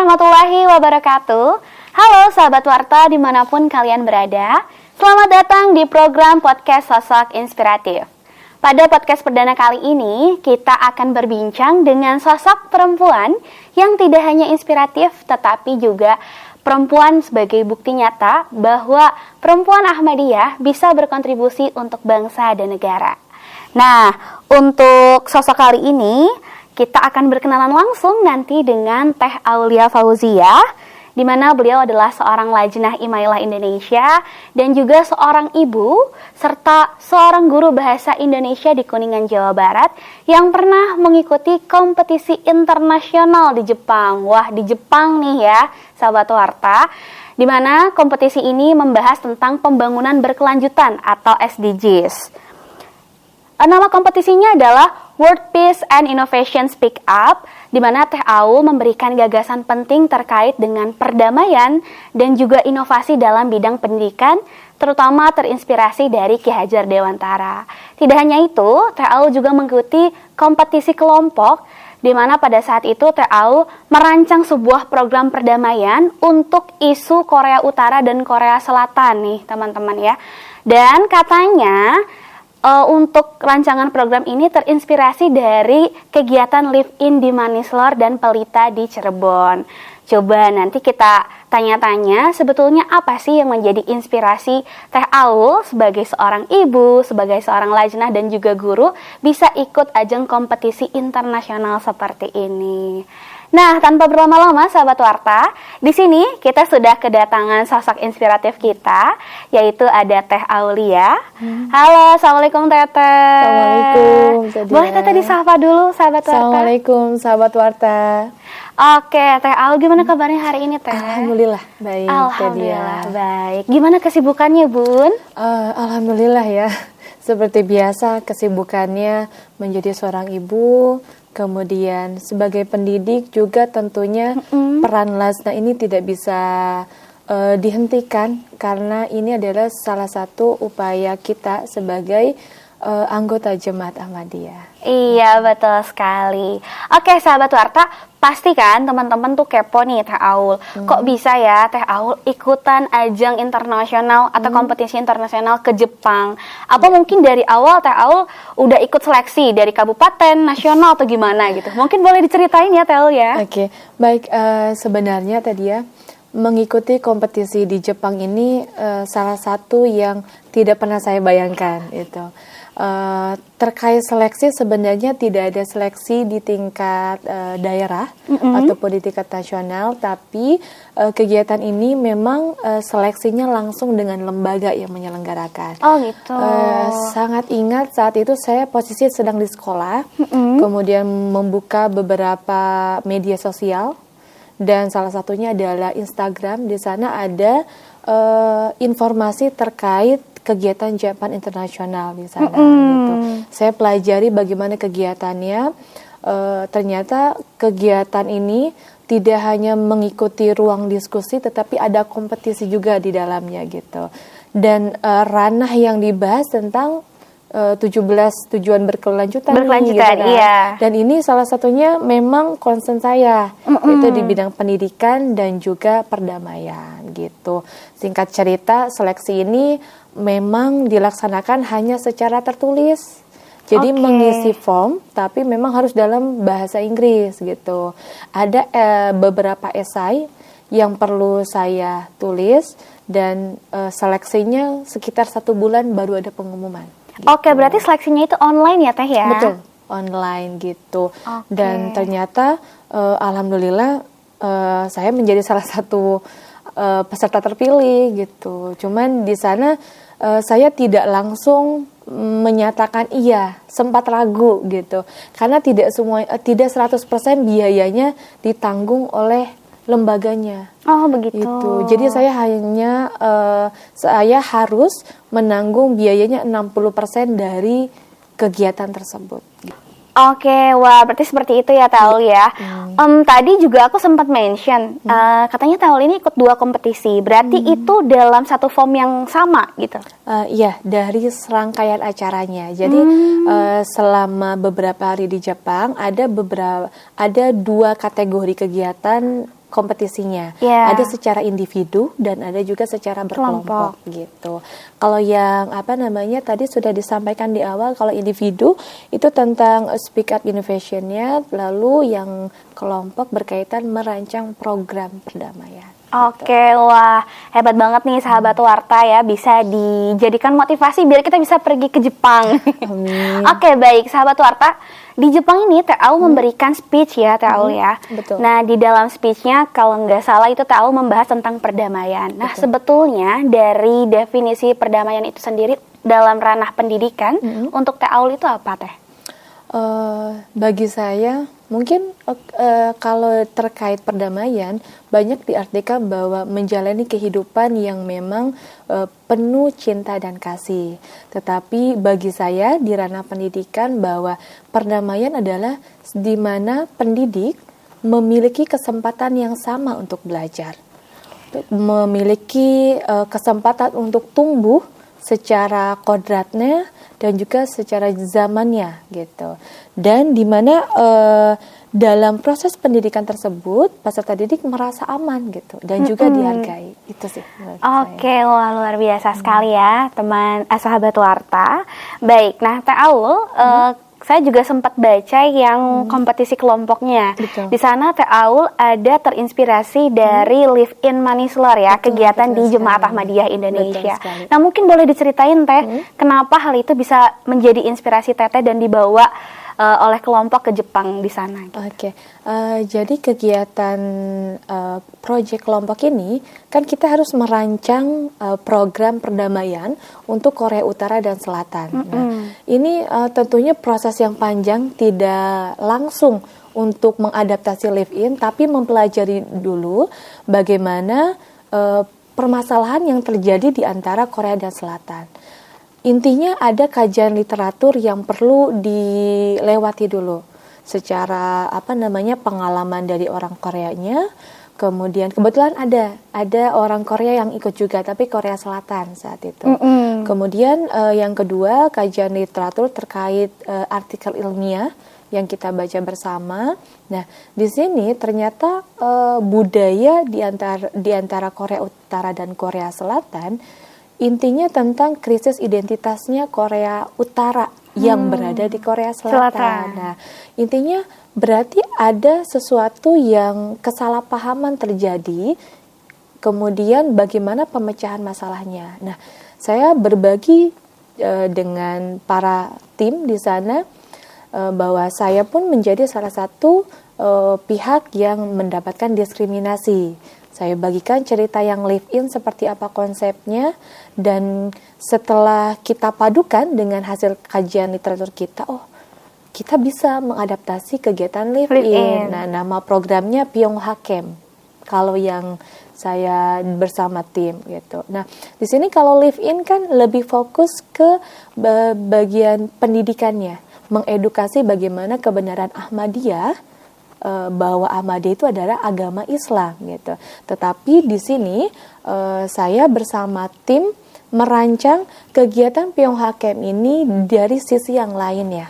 warahmatullahi wabarakatuh. Halo sahabat warta dimanapun kalian berada. Selamat datang di program podcast Sosok Inspiratif. Pada podcast perdana kali ini, kita akan berbincang dengan sosok perempuan yang tidak hanya inspiratif, tetapi juga perempuan sebagai bukti nyata bahwa perempuan Ahmadiyah bisa berkontribusi untuk bangsa dan negara. Nah, untuk sosok kali ini, kita akan berkenalan langsung nanti dengan Teh Aulia Fauziah, di mana beliau adalah seorang lajnah Imailah Indonesia dan juga seorang ibu serta seorang guru bahasa Indonesia di Kuningan, Jawa Barat yang pernah mengikuti kompetisi internasional di Jepang. Wah, di Jepang nih ya, sahabat warta, di mana kompetisi ini membahas tentang pembangunan berkelanjutan atau SDGs. Nama kompetisinya adalah World Peace and Innovation Speak Up, di mana Teh Aul memberikan gagasan penting terkait dengan perdamaian dan juga inovasi dalam bidang pendidikan, terutama terinspirasi dari Ki Hajar Dewantara. Tidak hanya itu, Teh Aul juga mengikuti kompetisi kelompok, di mana pada saat itu Teh Aul merancang sebuah program perdamaian untuk isu Korea Utara dan Korea Selatan nih teman-teman ya. Dan katanya untuk rancangan program ini terinspirasi dari kegiatan live-in di Manislor dan Pelita di Cirebon. Coba nanti kita tanya-tanya sebetulnya apa sih yang menjadi inspirasi Teh Aul sebagai seorang ibu, sebagai seorang lajnah dan juga guru bisa ikut ajang kompetisi internasional seperti ini. Nah, tanpa berlama-lama sahabat warta, di sini kita sudah kedatangan sosok inspiratif kita, yaitu ada Teh Aulia. Halo, assalamualaikum Teteh. Assalamualaikum. Boleh Teteh disapa dulu sahabat warta? Assalamualaikum sahabat warta. Oke, Teh Aul, gimana kabarnya hari ini Teh? Alhamdulillah baik. Alhamdulillah baik. Gimana kesibukannya Bun? Alhamdulillah ya. Seperti biasa kesibukannya menjadi seorang ibu. Kemudian sebagai pendidik juga tentunya peran Lajnah ini tidak bisa dihentikan karena ini adalah salah satu upaya kita sebagai anggota Jemaat Ahmadiyah. Iya, betul sekali. Oke, sahabat warta, pasti kan teman-teman tuh kepo nih Teh Aul. Kok bisa ya Teh Aul ikutan ajang internasional atau kompetisi internasional ke Jepang? Apa mungkin dari awal Teh Aul udah ikut seleksi dari kabupaten, nasional atau gimana gitu? Mungkin boleh diceritain ya Teh Aul ya. Oke, baik, sebenarnya tadi ya mengikuti kompetisi di Jepang ini salah satu yang tidak pernah saya bayangkan itu. Terkait seleksi sebenarnya tidak ada seleksi di tingkat daerah ataupun di tingkat nasional, tapi kegiatan ini memang seleksinya langsung dengan lembaga yang menyelenggarakan. Oh gitu. Sangat ingat saat itu saya posisi sedang di sekolah, kemudian membuka beberapa media sosial dan salah satunya adalah Instagram. Di sana ada informasi terkait kegiatan Japan internasional di sana gitu. Saya pelajari bagaimana kegiatannya. Ternyata kegiatan ini tidak hanya mengikuti ruang diskusi, tetapi ada kompetisi juga di dalamnya gitu. Dan ranah yang dibahas tentang 17 tujuan berkelanjutan gitu kan. Iya. Dan ini salah satunya memang concern saya, itu di bidang pendidikan dan juga perdamaian gitu. Singkat cerita, seleksi ini memang dilaksanakan hanya secara tertulis. Jadi mengisi form, tapi memang harus dalam bahasa Inggris gitu. Ada beberapa esai yang perlu saya tulis dan seleksinya sekitar 1 bulan baru ada pengumuman. Gitu. Oke, berarti seleksinya itu online ya Teh ya? Betul, online gitu. Dan ternyata alhamdulillah saya menjadi salah satu peserta terpilih gitu. Cuman di sana saya tidak langsung menyatakan iya, sempat ragu gitu. Karena tidak 100% biayanya ditanggung oleh lembaganya. Oh begitu. Jadi saya harus menanggung biayanya 60% dari kegiatan tersebut. Oke, wah berarti seperti itu ya Taul ya. Tadi juga aku sempat mention, katanya Taul ini ikut 2 kompetisi. Berarti itu dalam satu form yang sama gitu? Iya, dari serangkaian acaranya. Jadi selama beberapa hari di Jepang ada 2 kategori kegiatan kompetisinya. Yeah. Ada secara individu dan ada juga secara berkelompok gitu. Kalau yang tadi sudah disampaikan di awal, kalau individu itu tentang speak up innovation-nya, lalu yang kelompok berkaitan merancang program perdamaian. Oke, wah hebat banget nih sahabat Warta ya, bisa dijadikan motivasi biar kita bisa pergi ke Jepang. Oke, baik sahabat Warta, di Jepang ini Teh Aul memberikan speech ya Teh Aul ya. Betul. Nah di dalam speechnya kalau nggak salah itu Teh Aul membahas tentang perdamaian. Nah sebetulnya dari definisi perdamaian itu sendiri dalam ranah pendidikan untuk Teh Aul itu apa Teh? Bagi saya mungkin kalau terkait perdamaian banyak diartikan bahwa menjalani kehidupan yang memang penuh cinta dan kasih. Tetapi bagi saya di ranah pendidikan bahwa perdamaian adalah di mana pendidik memiliki kesempatan yang sama untuk belajar, memiliki kesempatan untuk tumbuh secara kodratnya dan juga secara zamannya gitu. Dan di mana dalam proses pendidikan tersebut peserta didik merasa aman gitu dan juga dihargai. Itu sih. Oke, wah luar biasa sekali ya teman sahabat Warta. Baik, nah Teh Aul saya juga sempat baca yang kompetisi kelompoknya. Betul. Di sana Teh Aul ada terinspirasi dari Live in Manislor ya, kegiatan di Jemaat Ahmadiyah Indonesia. Nah mungkin boleh diceritain Teh, kenapa hal itu bisa menjadi inspirasi Teteh dan dibawa oleh kelompok ke Jepang di sana. Oke. Jadi kegiatan proyek kelompok ini kan kita harus merancang program perdamaian untuk Korea Utara dan Selatan. Nah, ini tentunya proses yang panjang, tidak langsung untuk mengadaptasi live-in, tapi mempelajari dulu bagaimana permasalahan yang terjadi di antara Korea dan Selatan. Intinya ada kajian literatur yang perlu dilewati dulu secara pengalaman dari orang Koreanya. Kemudian kebetulan ada orang Korea yang ikut juga, tapi Korea Selatan saat itu. Kemudian yang kedua, kajian literatur terkait artikel ilmiah yang kita baca bersama. Nah, di sini ternyata budaya di antara Korea Utara dan Korea Selatan intinya tentang krisis identitasnya Korea Utara yang berada di Korea Selatan. Nah, intinya berarti ada sesuatu yang kesalahpahaman terjadi, kemudian bagaimana pemecahan masalahnya. Nah, saya berbagi dengan para tim di sana bahwa saya pun menjadi salah satu pihak yang mendapatkan diskriminasi. Saya bagikan cerita yang live-in seperti apa konsepnya, dan setelah kita padukan dengan hasil kajian literatur kita, kita bisa mengadaptasi kegiatan live-in. Nah, nama programnya Pyong Hakem. Kalau yang saya bersama tim gitu. Nah, di sini kalau live-in kan lebih fokus ke bagian pendidikannya, mengedukasi bagaimana kebenaran Ahmadiyah, bahwa Ahmadiyah itu adalah agama Islam gitu. Tetapi di sini saya bersama tim merancang kegiatan Pyong Hakem ini dari sisi yang lain ya.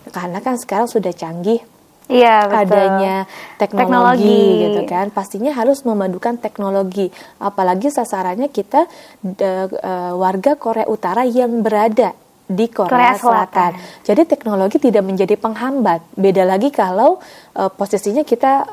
Karena kan sekarang sudah canggih. Iya, betul. Adanya teknologi gitu kan. Pastinya harus memadukan teknologi. Apalagi sasarannya kita warga Korea Utara yang berada di Korea Selatan. Jadi teknologi tidak menjadi penghambat. Beda lagi kalau posisinya kita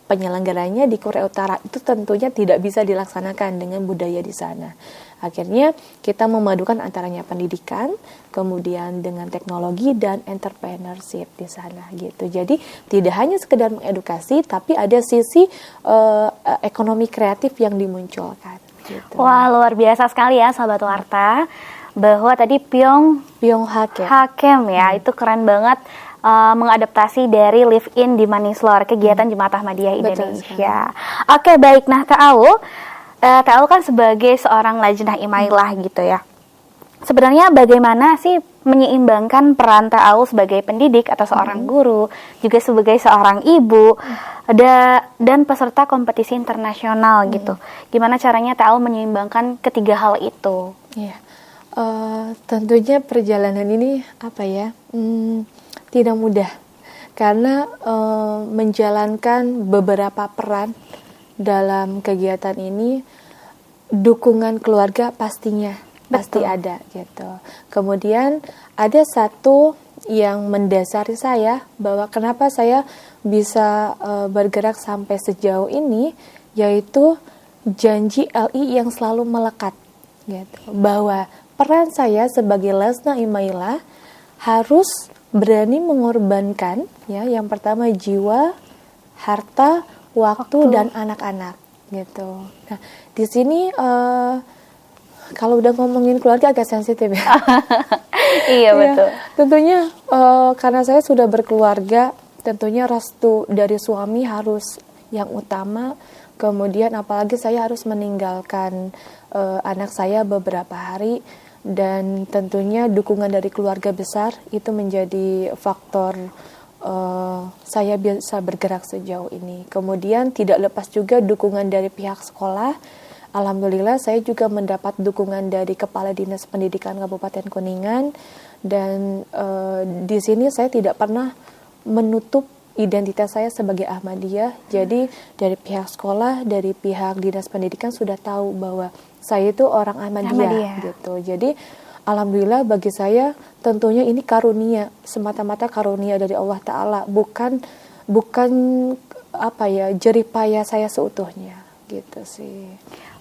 penyelenggaranya di Korea Utara, itu tentunya tidak bisa dilaksanakan dengan budaya di sana. Akhirnya kita memadukan antaranya pendidikan, kemudian dengan teknologi dan entrepreneurship di sana gitu. Jadi tidak hanya sekedar mengedukasi, tapi ada sisi ekonomi kreatif yang dimunculkan. Gitu. Wah, luar biasa sekali ya sahabat Warta. Bahwa tadi Pyong Hakem ya, itu keren banget mengadaptasi dari live-in di Manislor, kegiatan Jemaat Ahmadiyah Indonesia. Oke, baik. Nah, Teh Aul kan sebagai seorang lajnah imailah gitu ya. Sebenarnya bagaimana sih menyeimbangkan peran Teh Aul sebagai pendidik atau seorang guru, juga sebagai seorang ibu, dan peserta kompetisi internasional gitu. Gimana caranya Teh Aul menyeimbangkan ketiga hal itu? Iya. Tentunya perjalanan ini tidak mudah karena menjalankan beberapa peran dalam kegiatan ini dukungan keluarga pastinya pasti ada gitu. Kemudian ada satu yang mendasari saya bahwa kenapa saya bisa bergerak sampai sejauh ini, yaitu janji LI yang selalu melekat gitu. Bahwa peran saya sebagai Lesna Imailah harus berani mengorbankan ya, yang pertama jiwa, harta, waktu dan anak-anak gitu. Nah, di sini kalau udah ngomongin keluarga agak sensitif ya. Iya betul. Tentunya karena saya sudah berkeluarga, tentunya restu dari suami harus yang utama. Kemudian apalagi saya harus meninggalkan anak saya beberapa hari, dan tentunya dukungan dari keluarga besar itu menjadi faktor saya bisa bergerak sejauh ini. Kemudian tidak lepas juga dukungan dari pihak sekolah. Alhamdulillah saya juga mendapat dukungan dari Kepala Dinas Pendidikan Kabupaten Kuningan, dan di sini saya tidak pernah menutup identitas saya sebagai Ahmadiyah. Jadi dari pihak sekolah, dari pihak Dinas Pendidikan sudah tahu bahwa saya itu orang Ahmadiyah gitu. Jadi alhamdulillah bagi saya tentunya ini karunia, semata-mata karunia dari Allah Ta'ala, bukan jeripaya saya seutuhnya gitu sih.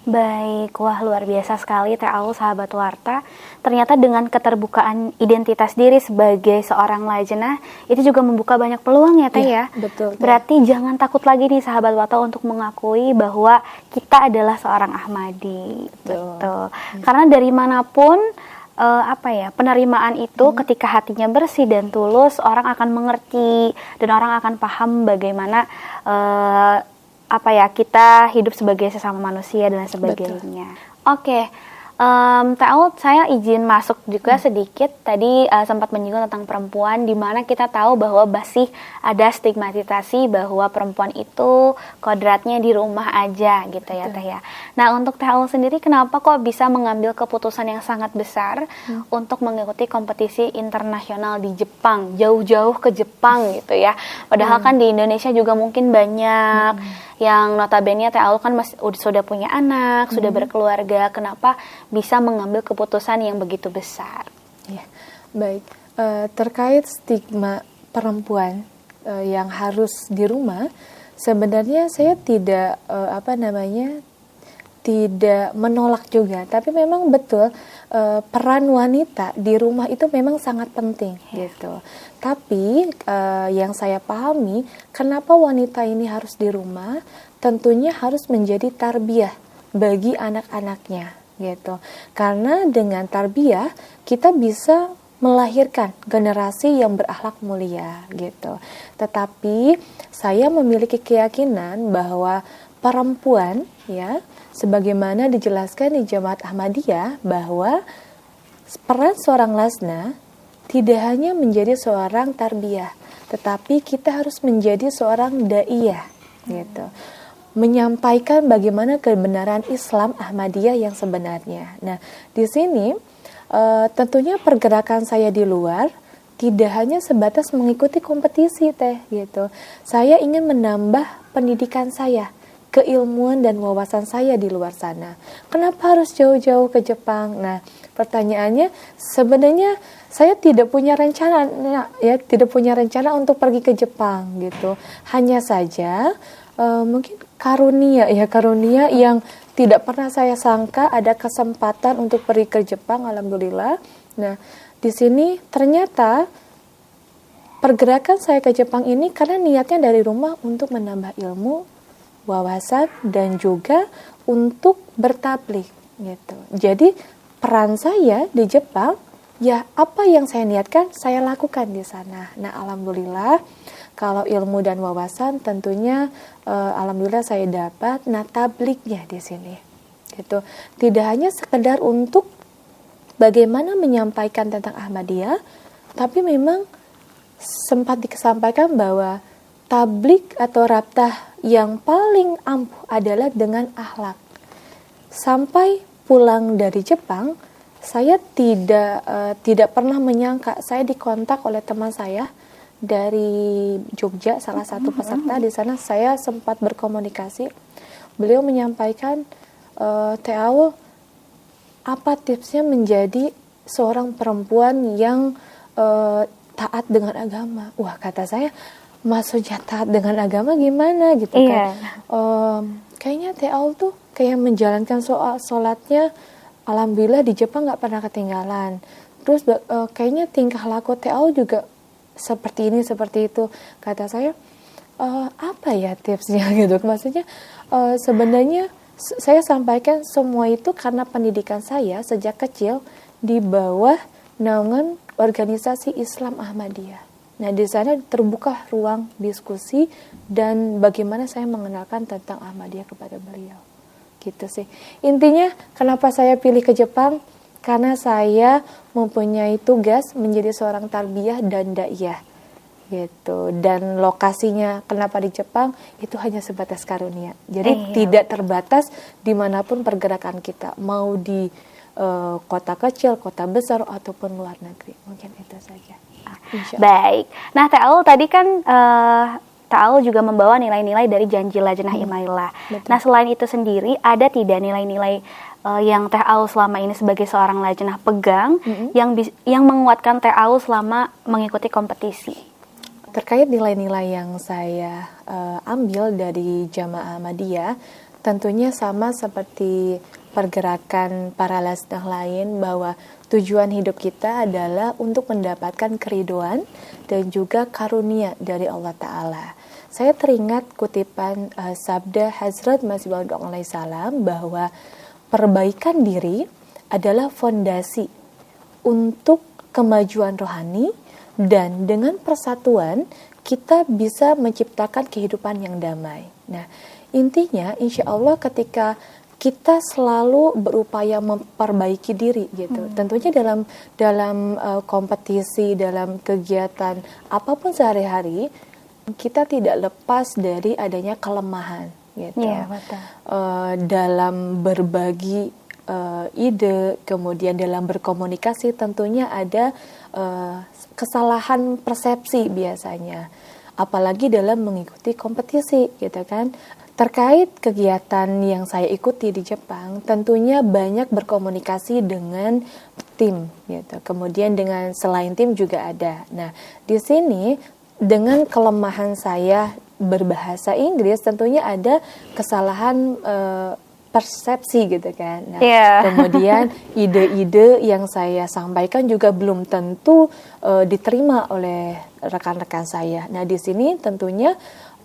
Baik, wah luar biasa sekali Teh Aul, sahabat Warta. Ternyata dengan keterbukaan identitas diri sebagai seorang lajnah, itu juga membuka banyak peluang ya Teh ya. Betul. Berarti jangan takut lagi nih sahabat Warta untuk mengakui bahwa kita adalah seorang Ahmadi. Betul. Karena dari manapun penerimaan itu ketika hatinya bersih dan tulus, orang akan mengerti dan orang akan paham bagaimana kita hidup sebagai sesama manusia dan sebagainya. Oke. Teh Aul, saya izin masuk juga sedikit. Tadi sempat menyinggung tentang perempuan, di mana kita tahu bahwa masih ada stigmatisasi bahwa perempuan itu kodratnya di rumah aja gitu ya Teh ya. Nah, untuk Teh Aul sendiri kenapa kok bisa mengambil keputusan yang sangat besar untuk mengikuti kompetisi internasional di Jepang, jauh-jauh ke Jepang gitu ya. Padahal kan di Indonesia juga mungkin banyak yang notabene Teh Aul kan sudah punya anak, sudah berkeluarga. Kenapa bisa mengambil keputusan yang begitu besar? Ya, baik. Terkait stigma perempuan yang harus di rumah, sebenarnya saya tidak tidak menolak juga, tapi memang betul peran wanita di rumah itu memang sangat penting gitu. Tapi yang saya pahami, kenapa wanita ini harus di rumah, tentunya harus menjadi tarbiyah bagi anak-anaknya gitu. Karena dengan tarbiyah kita bisa melahirkan generasi yang berakhlak mulia gitu. Tetapi saya memiliki keyakinan bahwa perempuan ya, sebagaimana dijelaskan di Jamaat Ahmadiyah, bahwa peran seorang lasna tidak hanya menjadi seorang tarbiyah, tetapi kita harus menjadi seorang daiyah gitu. Menyampaikan bagaimana kebenaran Islam Ahmadiyah yang sebenarnya. Nah, di sini tentunya pergerakan saya di luar tidak hanya sebatas mengikuti kompetisi Teh gitu. Saya ingin menambah pendidikan saya, keilmuan dan wawasan saya di luar sana. Kenapa harus jauh-jauh ke Jepang? Nah, pertanyaannya sebenarnya saya tidak punya rencana tidak punya rencana untuk pergi ke Jepang gitu. Hanya saja mungkin karunia yang tidak pernah saya sangka ada kesempatan untuk pergi ke Jepang, alhamdulillah. Nah, di sini ternyata pergerakan saya ke Jepang ini karena niatnya dari rumah untuk menambah ilmu, wawasan dan juga untuk bertabligh gitu. Jadi peran saya di Jepang ya apa yang saya niatkan saya lakukan di sana. Nah, alhamdulillah kalau ilmu dan wawasan tentunya alhamdulillah saya dapat. Nah, tablighnya di sini gitu. Tidak hanya sekedar untuk bagaimana menyampaikan tentang Ahmadiyah, tapi memang sempat disampaikan bahwa tabligh atau raptah yang paling ampuh adalah dengan akhlak. Sampai pulang dari Jepang, saya tidak pernah menyangka, saya dikontak oleh teman saya dari Jogja, salah satu peserta. Di sana saya sempat berkomunikasi. Beliau menyampaikan, Teh Aul, apa tipsnya menjadi seorang perempuan yang taat dengan agama? Wah, kata saya, maksudnya taat dengan agama gimana gitu kan? Kayaknya Teh Aul tuh kayak menjalankan sholatnya, alhamdulillah di Jepang nggak pernah ketinggalan. Terus kayaknya tingkah laku Teh Aul juga seperti ini, seperti itu. Kata saya, apa ya tipsnya gitu? Maksudnya sebenarnya saya sampaikan semua itu karena pendidikan saya sejak kecil di bawah naungan organisasi Islam Ahmadiyah. Nah, di sana terbuka ruang diskusi dan bagaimana saya mengenalkan tentang Ahmadiyah kepada beliau. Gitu sih. Intinya kenapa saya pilih ke Jepang? Karena saya mempunyai tugas menjadi seorang tarbiyah dan daiyah. Gitu. Dan lokasinya kenapa di Jepang itu hanya sebatas karunia. Jadi tidak terbatas dimanapun pergerakan kita. Mau di kota kecil, kota besar, ataupun luar negeri. Mungkin itu saja. Baik. Nah, Teh Aul tadi kan Teh Aul juga membawa nilai-nilai dari janji Lajnah Imaillah. Nah, selain itu sendiri, ada tidak nilai-nilai yang Teh Aul selama ini sebagai seorang lajnah pegang yang menguatkan Teh Aul selama mengikuti kompetisi? Terkait nilai-nilai yang saya ambil dari Jamaah Ahmadiyah, tentunya sama seperti pergerakan para lajnah lain, bahwa tujuan hidup kita adalah untuk mendapatkan keriduan dan juga karunia dari Allah Ta'ala. Saya teringat kutipan sabda Hazrat Masih Maud alaihissalam bahwa perbaikan diri adalah fondasi untuk kemajuan rohani, dan dengan persatuan kita bisa menciptakan kehidupan yang damai. Nah, intinya insya Allah ketika kita selalu berupaya memperbaiki diri gitu. Tentunya dalam kompetisi, dalam kegiatan apapun sehari-hari, kita tidak lepas dari adanya kelemahan gitu. Betul. Dalam berbagi ide, kemudian dalam berkomunikasi tentunya ada kesalahan persepsi biasanya. Apalagi dalam mengikuti kompetisi gitu kan. Terkait kegiatan yang saya ikuti di Jepang, tentunya banyak berkomunikasi dengan tim gitu. Kemudian dengan selain tim juga ada. Nah, di sini dengan kelemahan saya berbahasa Inggris, tentunya ada kesalahan persepsi gitu kan. Nah, kemudian ide-ide yang saya sampaikan juga belum tentu diterima oleh rekan-rekan saya. Nah, di sini tentunya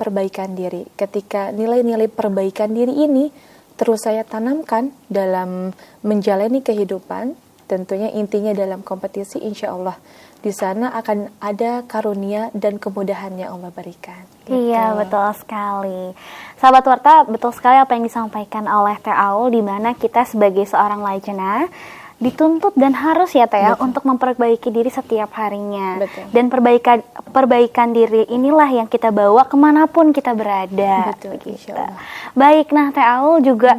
perbaikan diri. Ketika nilai-nilai perbaikan diri ini terus saya tanamkan dalam menjalani kehidupan, tentunya intinya dalam kompetisi, insya Allah di sana akan ada karunia dan kemudahan yang Allah berikan. Gitu. Iya, betul sekali. Sahabat Warta, betul sekali apa yang disampaikan oleh Teh Aul, di mana kita sebagai seorang lajnah dituntut dan harus ya Teh untuk memperbaiki diri setiap harinya. Betul. Dan perbaikan diri inilah yang kita bawa kemanapun kita berada. Betul, begitu. Baik, nah Teh Aul juga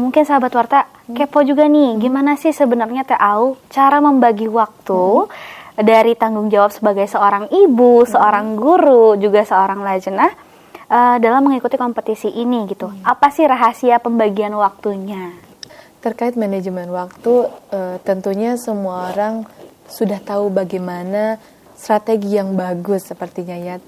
mungkin sahabat Warta kepo juga nih, gimana sih sebenarnya Teh Aul cara membagi waktu dari tanggung jawab sebagai seorang ibu, seorang guru, juga seorang lajnah dalam mengikuti kompetisi ini gitu. Apa sih rahasia pembagian waktunya? Terkait manajemen waktu, tentunya semua orang sudah tahu bagaimana strategi yang bagus sepertinya ya.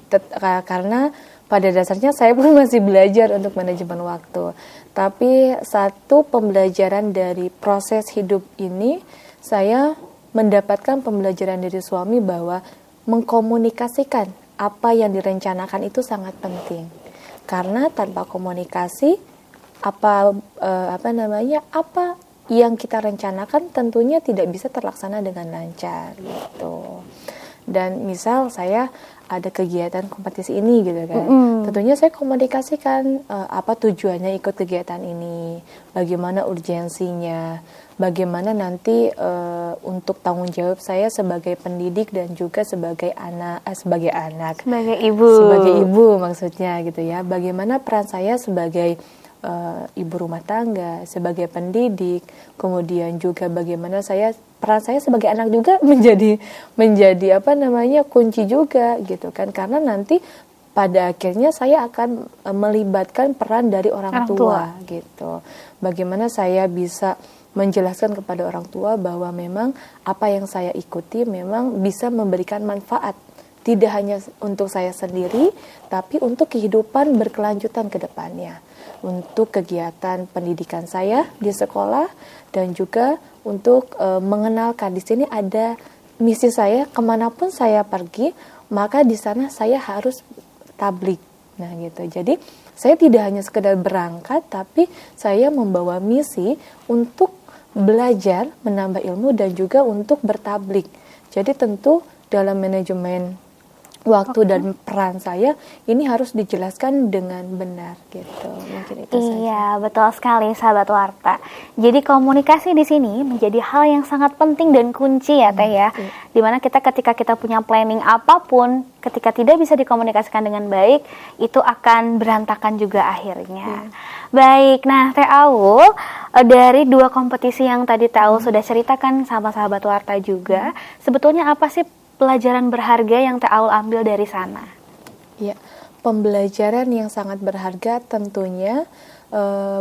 Karena pada dasarnya saya pun masih belajar untuk manajemen waktu. Tapi satu pembelajaran dari proses hidup ini, saya mendapatkan pembelajaran dari suami bahwa mengkomunikasikan apa yang direncanakan itu sangat penting. Karena tanpa komunikasi, apa yang kita rencanakan tentunya tidak bisa terlaksana dengan lancar gitu. Dan misal saya ada kegiatan kompetisi ini gitu kan, tentunya saya komunikasikan apa tujuannya ikut kegiatan ini, bagaimana urgensinya, bagaimana nanti untuk tanggung jawab saya sebagai pendidik dan juga sebagai ibu maksudnya gitu ya, bagaimana peran saya sebagai ibu rumah tangga, sebagai pendidik, kemudian juga bagaimana peran saya sebagai anak juga menjadi kunci juga gitu kan, karena nanti pada akhirnya saya akan melibatkan peran dari orang tua gitu. Bagaimana saya bisa menjelaskan kepada orang tua bahwa memang apa yang saya ikuti memang bisa memberikan manfaat, tidak hanya untuk saya sendiri, tapi untuk kehidupan berkelanjutan ke depannya, untuk kegiatan pendidikan saya di sekolah, dan juga untuk mengenalkan di sini ada misi saya, kemanapun saya pergi, maka di sana saya harus tablik. Nah gitu. Jadi saya tidak hanya sekedar berangkat, tapi saya membawa misi untuk belajar, menambah ilmu, dan juga untuk bertablik. Jadi tentu dalam manajemen waktu dan peran saya ini harus dijelaskan dengan benar gitu. Mungkin itu saja. Iya, betul sekali sahabat Warta. Jadi komunikasi di sini menjadi hal yang sangat penting dan kunci ya Teh ya. Dimana ketika kita punya planning apapun, ketika tidak bisa dikomunikasikan dengan baik, itu akan berantakan juga akhirnya. Baik, nah Teh Aul, dari 2 kompetisi yang tadi Teh Aul sudah ceritakan sama sahabat Warta juga, sebetulnya apa sih pelajaran berharga yang Teh Aul ambil dari sana? Ya, pembelajaran yang sangat berharga tentunya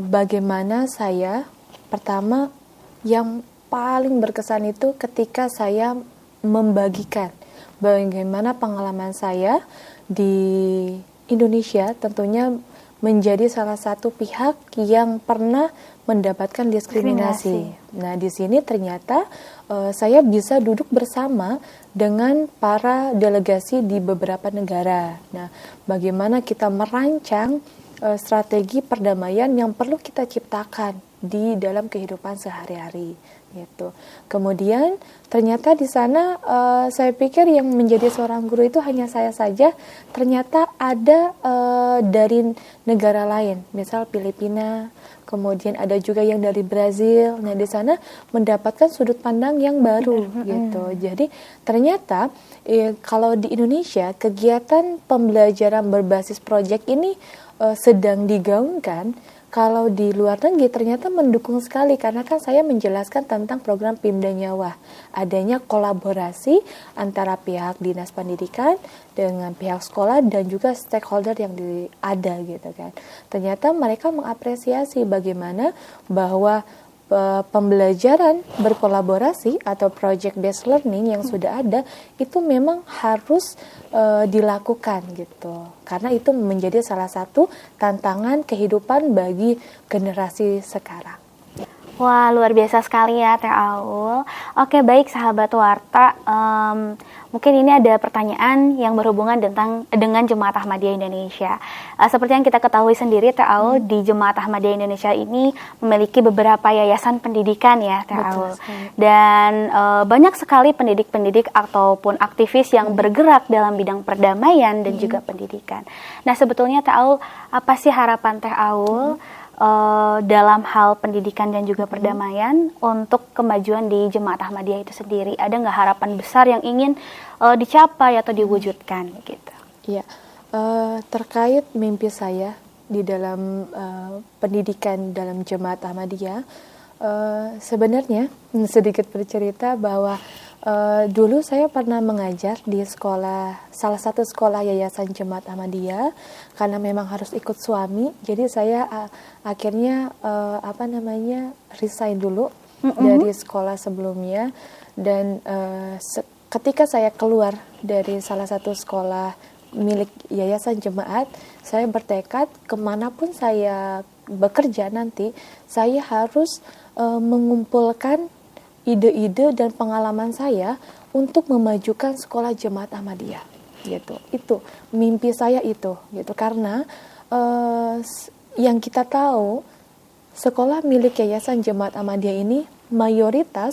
bagaimana saya, pertama yang paling berkesan itu ketika saya membagikan bagaimana pengalaman saya di Indonesia, tentunya menjadi salah satu pihak yang pernah mendapatkan diskriminasi. Nah, di sini ternyata saya bisa duduk bersama dengan para delegasi di beberapa negara. Nah, bagaimana kita merancang strategi perdamaian yang perlu kita ciptakan di dalam kehidupan sehari-hari gitu. Kemudian ternyata di sana saya pikir yang menjadi seorang guru itu hanya saya saja. Ternyata ada dari negara lain, misal Filipina, kemudian ada juga yang dari Brazil. Nah, di sana mendapatkan sudut pandang yang baru gitu. Jadi ternyata kalau di Indonesia kegiatan pembelajaran berbasis proyek ini sedang digaungkan. Kalau di luar negeri ternyata mendukung sekali, karena kan saya menjelaskan tentang program Pimda Nyawa, adanya kolaborasi antara pihak dinas pendidikan dengan pihak sekolah dan juga stakeholder yang ada gitu kan. Ternyata mereka mengapresiasi bagaimana bahwa pembelajaran berkolaborasi atau project based learning yang sudah ada itu memang harus dilakukan gitu, karena itu menjadi salah satu tantangan kehidupan bagi generasi sekarang. Wah, luar biasa sekali ya Teh Aul. Oke, baik sahabat Warta, mungkin ini ada pertanyaan yang berhubungan dengan Jemaat Ahmadiyah Indonesia. Seperti yang kita ketahui sendiri Teh Aul, di Jemaat Ahmadiyah Indonesia ini memiliki beberapa yayasan pendidikan ya Teh Aul. Dan banyak sekali pendidik-pendidik ataupun aktivis yang bergerak dalam bidang perdamaian dan juga pendidikan. Nah, sebetulnya Teh Aul, apa sih harapan Teh Aul dalam hal pendidikan dan juga perdamaian untuk kemajuan di Jemaat Ahmadiyah itu sendiri? Ada nggak harapan besar yang ingin dicapai atau diwujudkan gitu? Iya, terkait mimpi saya di dalam pendidikan dalam Jemaat Ahmadiyah, sebenarnya sedikit bercerita bahwa dulu saya pernah mengajar di salah satu sekolah Yayasan Jemaat Ahmadiyah, karena memang harus ikut suami. Jadi saya akhirnya resign dulu dari sekolah sebelumnya, dan ketika saya keluar dari salah satu sekolah milik Yayasan Jemaat, saya bertekad kemanapun saya bekerja nanti, saya harus mengumpulkan ide-ide dan pengalaman saya untuk memajukan sekolah Jemaat Ahmadiyah gitu. Itu mimpi saya itu gitu, karena yang kita tahu sekolah milik Yayasan Jemaat Ahmadiyah ini mayoritas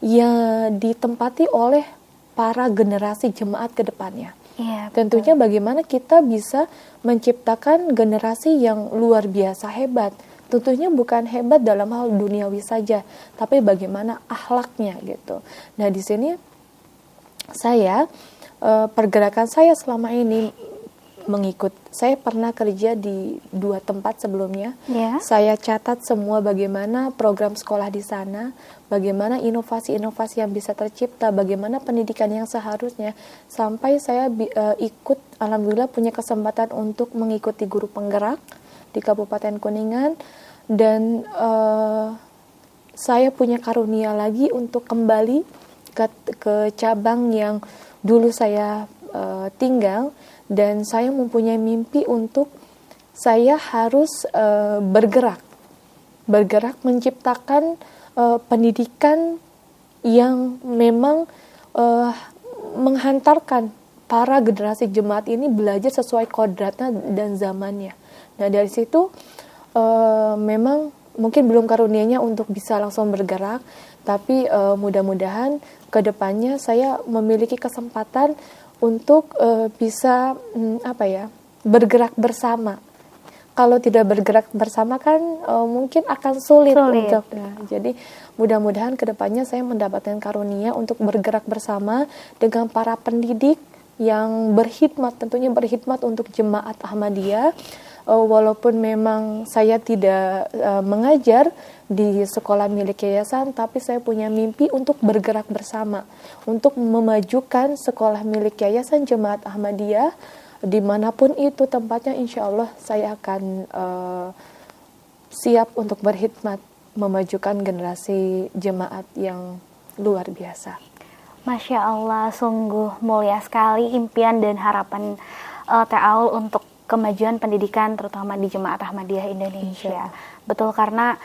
yang ditempati oleh para generasi jemaat ke depannya. Iya, tentunya bagaimana kita bisa menciptakan generasi yang luar biasa hebat. Tentunya bukan hebat dalam hal duniawi saja, tapi bagaimana akhlaknya gitu. Nah, di sini saya pergerakan saya selama ini saya pernah kerja di 2 tempat sebelumnya. Ya. Saya catat semua bagaimana program sekolah di sana, bagaimana inovasi-inovasi yang bisa tercipta, bagaimana pendidikan yang seharusnya, sampai saya ikut, alhamdulillah punya kesempatan untuk mengikuti guru penggerak di Kabupaten Kuningan, dan saya punya karunia lagi untuk kembali ke cabang yang dulu saya tinggal. Dan saya mempunyai mimpi untuk saya harus bergerak menciptakan pendidikan yang memang menghantarkan para generasi jemaat ini belajar sesuai kodratnya dan zamannya. Nah dari situ memang mungkin belum karunianya untuk bisa langsung bergerak, tapi mudah-mudahan kedepannya saya memiliki kesempatan untuk bisa bergerak bersama. Kalau tidak bergerak bersama kan mungkin akan sulit. Untuk. Nah, jadi mudah-mudahan kedepannya saya mendapatkan karunia untuk bergerak bersama dengan para pendidik yang berkhidmat, tentunya berkhidmat untuk jemaat Ahmadiyah. Walaupun memang saya tidak mengajar di sekolah milik yayasan, tapi saya punya mimpi untuk bergerak bersama, untuk memajukan sekolah milik yayasan Jemaat Ahmadiyah, dimanapun itu tempatnya, insya Allah saya akan siap untuk berkhidmat, memajukan generasi jemaat yang luar biasa. Masya Allah, sungguh mulia sekali impian dan harapan Teh Aul untuk kemajuan pendidikan terutama di Jemaat Ahmadiyah Indonesia. Betul, karena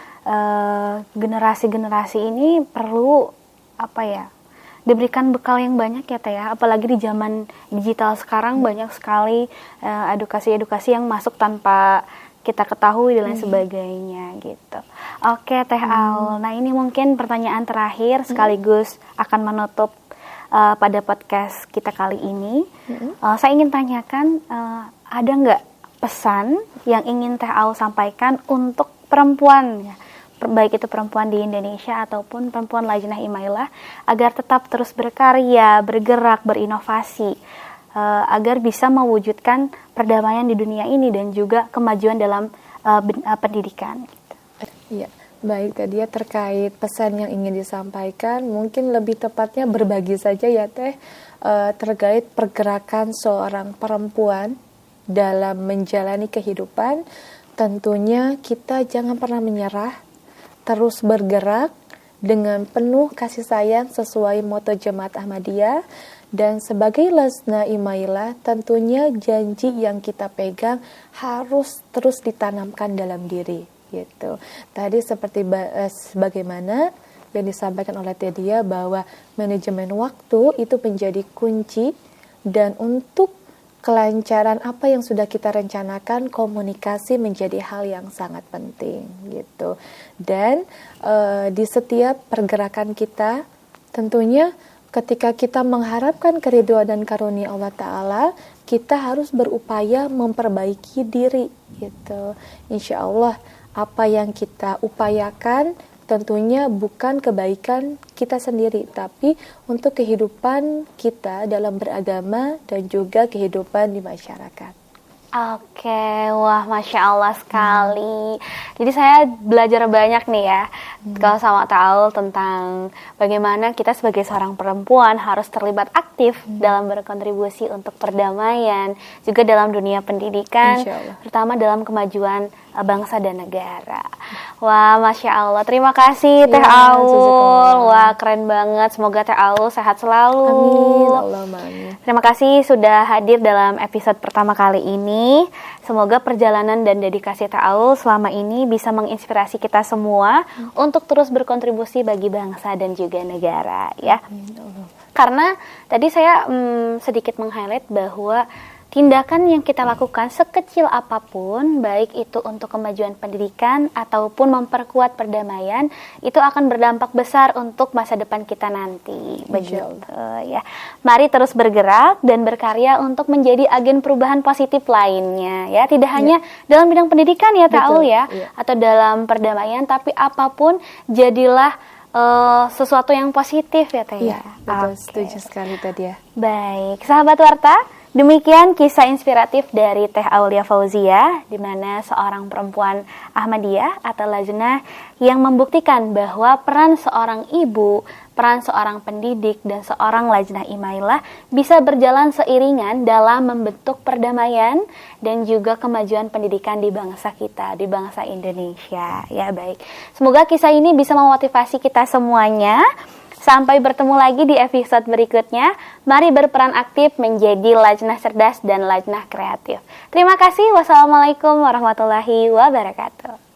generasi-generasi ini perlu diberikan bekal yang banyak ya Teh ya, apalagi di zaman digital sekarang banyak sekali edukasi-edukasi yang masuk tanpa kita ketahui dan lain sebagainya gitu. Oke Teh Aul, nah ini mungkin pertanyaan terakhir sekaligus akan menutup pada podcast kita kali ini. Saya ingin tanyakan, ada nggak pesan yang ingin Teh Aul sampaikan untuk perempuan, ya, baik itu perempuan di Indonesia ataupun perempuan Lajnah Imailah, agar tetap terus berkarya, bergerak, berinovasi, agar bisa mewujudkan perdamaian di dunia ini dan juga kemajuan dalam pendidikan. Iya, baik, tadi ya terkait pesan yang ingin disampaikan, mungkin lebih tepatnya berbagi saja ya Teh, terkait pergerakan seorang perempuan dalam menjalani kehidupan. Tentunya kita jangan pernah menyerah, terus bergerak dengan penuh kasih sayang sesuai moto Jemaat Ahmadiyah. Dan sebagai Lajnah Imailah, tentunya janji yang kita pegang harus terus ditanamkan dalam diri gitu. Tadi seperti sebagaimana yang disampaikan oleh Tedia, bahwa manajemen waktu itu menjadi kunci, dan untuk kelancaran apa yang sudah kita rencanakan, komunikasi menjadi hal yang sangat penting gitu. Dan di setiap pergerakan kita, tentunya ketika kita mengharapkan keridhaan dan karunia Allah Ta'ala, kita harus berupaya memperbaiki diri gitu. Insya Allah apa yang kita upayakan tentunya bukan kebaikan kita sendiri, tapi untuk kehidupan kita dalam beragama dan juga kehidupan di masyarakat. Oke, wah Masya Allah sekali. Jadi saya belajar banyak nih ya kalau sama Teh Aul tentang bagaimana kita sebagai seorang perempuan harus terlibat aktif dalam berkontribusi untuk perdamaian, juga dalam dunia pendidikan, terutama dalam kemajuan bangsa dan negara. Wah, Masya Allah. Terima kasih Teh Aul. Wah, keren banget. Semoga Teh Aul sehat selalu. Amin. Allahumma amin. Terima kasih sudah hadir dalam episode pertama kali ini. Semoga perjalanan dan dedikasi Teh Aul selama ini bisa menginspirasi kita semua untuk terus berkontribusi bagi bangsa dan juga negara, ya. Karena tadi saya sedikit meng-highlight bahwa tindakan yang kita lakukan sekecil apapun, baik itu untuk kemajuan pendidikan ataupun memperkuat perdamaian, itu akan berdampak besar untuk masa depan kita nanti. Begitu ya. Mari terus bergerak dan berkarya untuk menjadi agen perubahan positif lainnya ya. Tidak hanya dalam bidang pendidikan ya Teh Aul ya, atau dalam perdamaian, tapi apapun jadilah sesuatu yang positif ya Teh ya. Betul, setuju sekali tadi ya. Baik, sahabat Warta, Demikian kisah inspiratif dari Teh Aulia Fauzia, di mana seorang perempuan Ahmadiyah atau Lajnah yang membuktikan bahwa peran seorang ibu, peran seorang pendidik, dan seorang Lajnah Imailah bisa berjalan seiringan dalam membentuk perdamaian dan juga kemajuan pendidikan di bangsa kita, di bangsa Indonesia. Ya baik, semoga kisah ini bisa memotivasi kita semuanya. Sampai bertemu lagi di episode berikutnya. Mari berperan aktif menjadi Lajnah cerdas dan Lajnah kreatif. Terima kasih. Wassalamualaikum warahmatullahi wabarakatuh.